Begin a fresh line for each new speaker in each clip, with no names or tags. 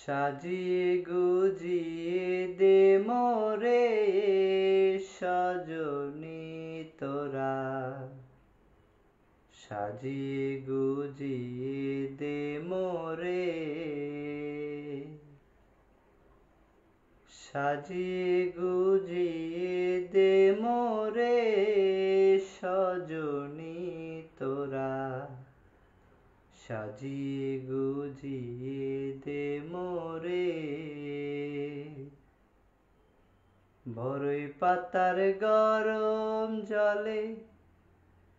সাজিয়ে গুজিয়ে দে মোরে সজনী তোরা, সাজিয়ে গুজিয়ে দে মোরে, সাজিয়ে গুজিয়ে দে মোরে সজনী তোরা, সাজিয়ে গুজিয়ে দে মোরে। বরই পাতার গরম জলে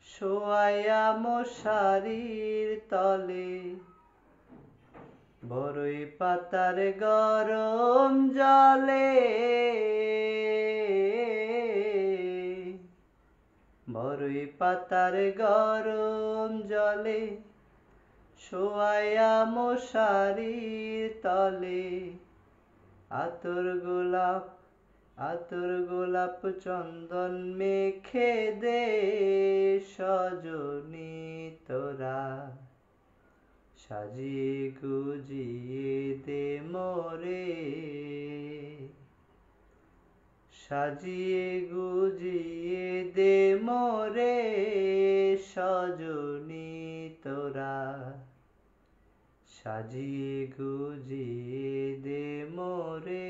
শোয়াইয়া মশারির তলে, বরই পাতার গরম জলে, বরই পাতার গরম জলে শোয়াইয়া মশারির তলে, আতর গোলাপ চন্দন মেখে দে সজনী তোরা, সাজিয়ে গুজিয়ে দে মোরে, সাজিয়ে গুজিয়ে দে মোরে সজনী তোরা, সাজিয়ে গুজিয়ে দে মোরে।